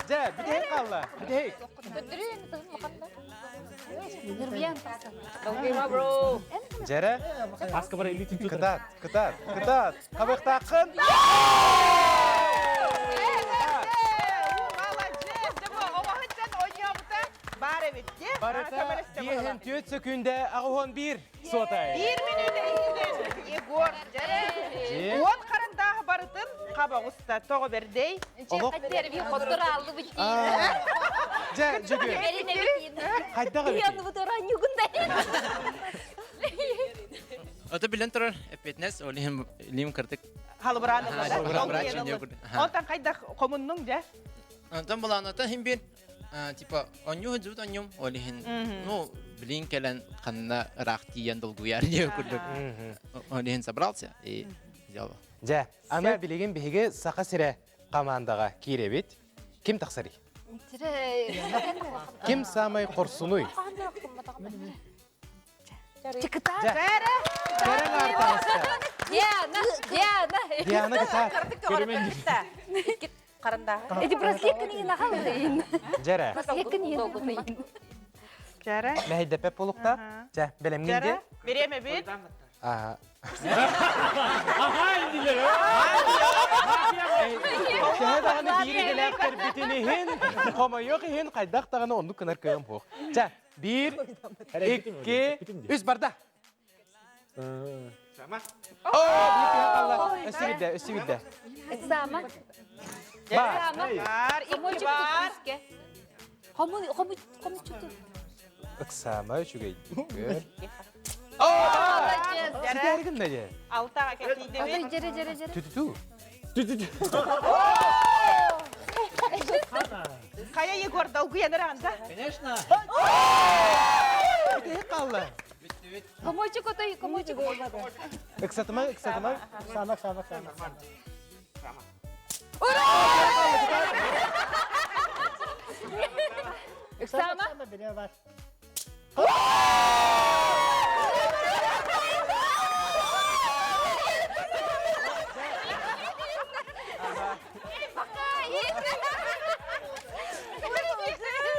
Жа, бідей қалды. Бідей. Жәрі? Аскы бара илитин тұтыр. Кытат. Қабықтақын. Барыта, ехін төт сөкінде ағуын бір сотай. 1 минут Егор, жәрі. 10 қарындағы барытын қаба ұста тоғы бердей. Қаттері қоттыр алды бүттейді. Жә, жүгір. Әріне бүттейді. Қайдағы бүттейді? Яны бұтыран югындай. Ота білен тұрар, әпетнес, олейім кірдік. Халы бұраны болды. Онтан қайдақ қомынның жә? Онтан болан, отан хим бір, типа, оню хыджут онюм, олейін, ну, білін кәлін қанна рақтиян долгуяр не көрдік. Олейін собрался, и сделал. Жә, ана білеген бейге сақа сірі қамандаға керебет. Кім тақсары? Кім самай қорсынуй? Чекта. Жәрі артағысты. Диана, Диана кыта. Карандағы. Эти браслетканы ина халыйын. Жара. Браслетканы ина. Жара. Мәһидәпәп булукта. Жа, белемгенде. Жара. Береме бит. Ага. Şöyle dağını biri gelekler bitinihin, koma yok ihin, kaydak dağını onu kınar kıyım hoğ. Ça, 1, 2, 3 barda. Sama. Oo, bir kıyam Allah. Ösü gidde. Sama. Ba. Var, iki var. Homu çıktı. Iksama şu gey. Oo, gider gün ne? Altağa ketiydi bit. Jere. Tütütü. Kaya Yegor da uyanır anda. Конечно. Bir kallı. Homu çıktı. Iksatma. Sama. Sama. Bile var.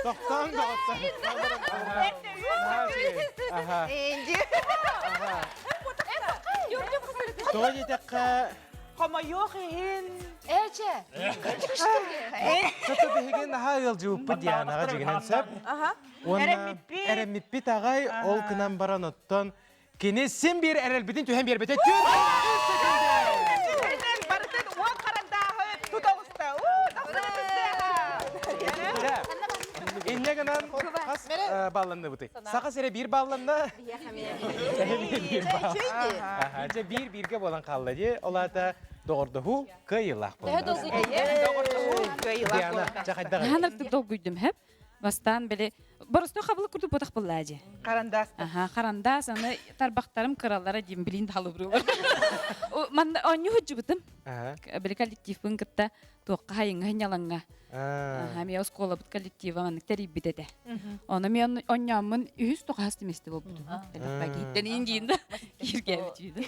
Doktan. Aha. İnci. Doğru dakika. Koma yok ihin. Eçe. Satı bihigen daha yılcı bu Diana gacıgınan sep. Aha. Ona eremippi tağay ol kınan baran ottan. Kine sen bir erelbidin tühem bir bete tür. Barıtın o karandağı tutağısta. İnne gınan has bağlandı bu tey. Saka sere bir bağlandı. Aha, bir birge bolan kaldı diye. Ola da doğurdu hu kıyılak buldu. Diana, çakayda gayı. Hanırtık dolguydum hep. Bastan böyle Barısto kabul kurdu botak bulladı. Karandas. Aha, karanda sana tarbaktarım krallara diyeyim bilin dalı vuruyorlar. Man onyu hücübütüm. Böyle kollektifin kıtta tuğqa hayınga hanyalanga. Aha, mi oskola bit kollektiva manık teribbi dede. Ona mi onyamın ühüs tuğas demesti bu butum. Bak gitten ingiyinde girge bütüydü.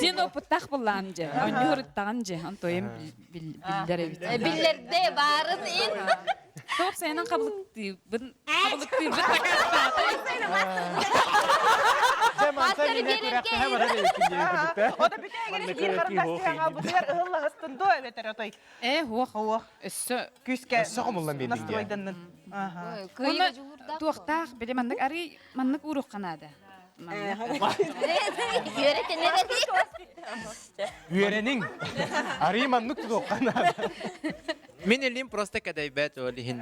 Sen o pıtak bullanca, onyu hırıttanca, antoyum billere bitüydü. Billerde varın in. Çok senin kabılıktı. Cemanta yine kurakta hem arada ikinci kudukta. O da bir kere bir karandas yağı bu diğer ıhla hıstındı evet erotoy. Hoğ. Össü. Küske. Soğumullan bildiğin. Nastroydın. Aha. Ona tuğtaq bile mandık arı mandık uruq kanada. Üyerenin. Arımanlık tutuqan. Min elim просто kadaybat olihin.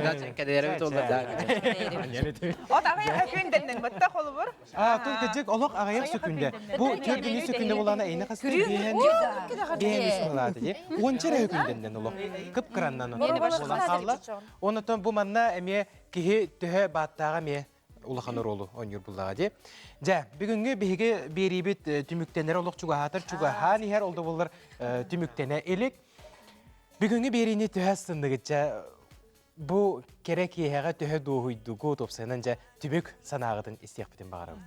Zaten kadayarı tolladı. O da ağaya gündenden batta kolu var. Tuz gecek olaq ağaya sökünde. Bu tördünü sökünde olana eyni qasır bihen ismiladı diye. Onçera hükündenden olaq. Kıp kırandan olan qalla. Ondan bu manna emiye kihi tühe battağa miye ulaqanır olu onyor bullağa diye. Ja, bugünkü bihige beribit tümüktenere olaq çuga hatır çuga hani her oldu bullar tümüktene elik. Bugünkü berini tühe sındıgıca bu kerek yeğe tühe doğuydu topsanınca tümük sanağıdın istiyaq bitin bağırabıdı.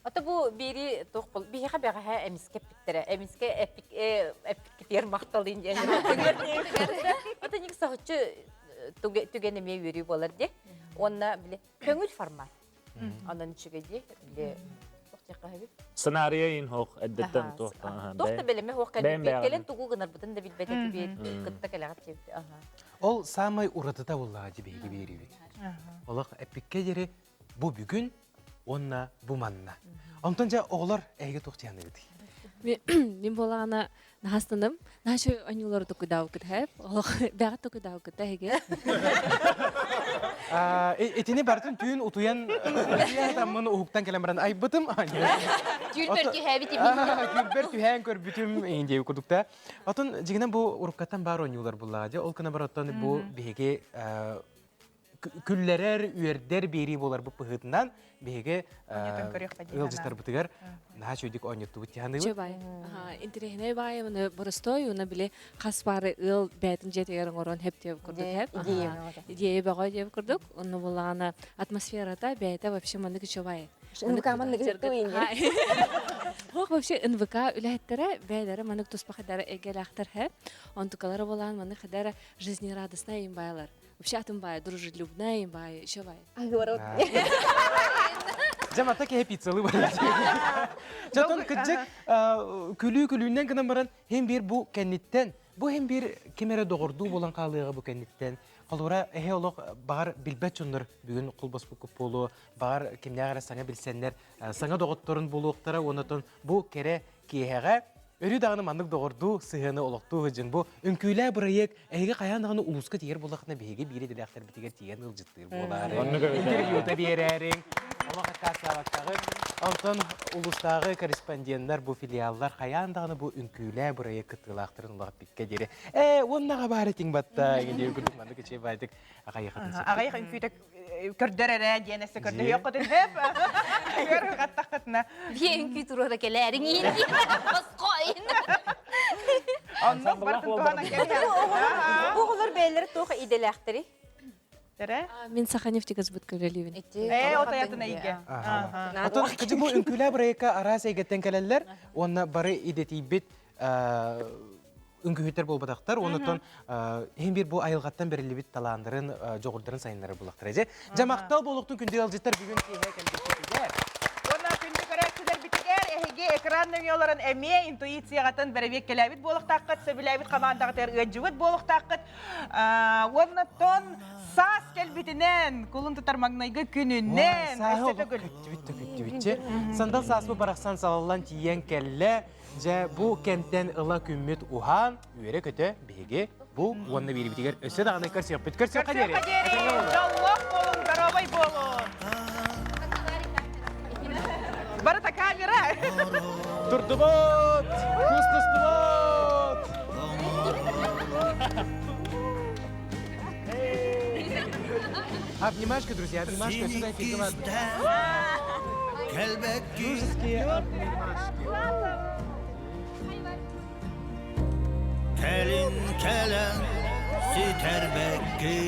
Ata bu biri toqbul biha biha emiske bittere emiske epik yer maqtalın diye. Ata ник сахчы түгенеме yürüyüp olar diye. Onna bile köngül format. Ondan içige bile Senaryoyin hoq eddetten toqtan. Toqta beleme hoq gelen tugu gınar butun da bilbete tübet kıtta kalagat çevdi. Ol samay uradı da vallahi beygi beribit. Olaq epikke yeri bu bugün onna bu manna. Ontonca oğlar ege toqtiyandı dedi. Min bolana nahastanım. Naşo anyuları tokudav kıt hep. Bağa tokudav kıt hege. Etini bartın tüyün utuyan tamını uhuktan kelemran ay bıtım. Gülber tühe bitim. Gülber tühen kör bütüm ince kudukta. Atın jiginen bu urukatan bar oynuyorlar bullaca. Ol kana baratan bu bege küllerer üerder beri bolar bu pıhıtından bege ılcıtar bıtıgar. Naha şöydik oynattu bıtıyandı bu. Çabay. İnterehine bayamını barastoy ona bile kasparı ıl betin jetegerin oran hep diye kurduk hep. İdiye bağa diye kurduk. Onu bulana atmosferada bete вообще mandık çabay. НВК маннык Хох вообще НВК үләһеттере бәйләре манык туспахадары эгеләхтер һәп. Онтукалары болан манык хәдәре жизнерадостная им байлар. Вообще атым бай, дружелюбная им бай, еще бай. Жамата ке пиццалы бар. Жатон кыджык күлүү-күлүүнен гына баран hem bir bu kennetten bu hem bir kemere doğurdu bolan kalыгы bu kennetten. Kalora eheolog bağır bilbet çonlar bugün kulbas bu kupolu bağır kimler sana bilsenler sana doğutturun buluqtara onaton bu kere kiyege Örü dağını mandık doğurdu, sıhını oluqtu hıcın bu. Ünküyle bırayık, eğe kayan dağını uluska diğer bulaqına bihege biri dilekler bitiger tiyen ılcıttır boları. İnterviewda diyererin. Allah kakasa baktağın. Ondan ulustağı korrespondenler bu filiallar kayan dağını bu ünküyle bırayık kıtılaqtırın ulağı bikke deri. Onnağa baretin batta. Gidiyor kürdük mandık içe baydık. Ağayıq ünküydek kördörere diyenesi kördü yok kadın hep. Görün qattaqtına. Bir ünkü turada kelerin iyi. Baskoy. Ondan bartın tuhana geldi. Oğullar beyleri toğa idelekleri. Tere? Мен Саханевтигаз бут көлелибин. O tayatına iyi. Atan kıcı bu ünküyle bırayık arası egetten keleller. Onna barı idetibit ünkühüter bol badaktar. Ondan hem bir bu ayılgattan berilibit talandırın, joğurların sayınları bulaktır. Jamaktal boluktun kündü alıcıtlar bugün kiye kelbettiler. Ona kündü karakter bitiger. Ehege ekran nemiyoların emiye intuitsiyagatan berevek kelabit boluk taqqat. Sebilabit kamandaqtar öcüvit boluk taqqat. Ondan sas kelbitinen kulun tutar magnayga gününden. Sandal sas bu baraksan salallan tiyen kelle. Bu kentten ıla kümmüt uhan. Üyere kötü bihege. Bu onunla biri bitiger. Öse dağına karsiyap bit. Karsiyap kaderi. Allah bolun, darabay bolun. Barata kamera. Turdu bot. Kustustu bot. Обнимашка, друзья, обнимашка. Сюда эфир команды. Дружеские обнимашки. Kelin kelen siter bekki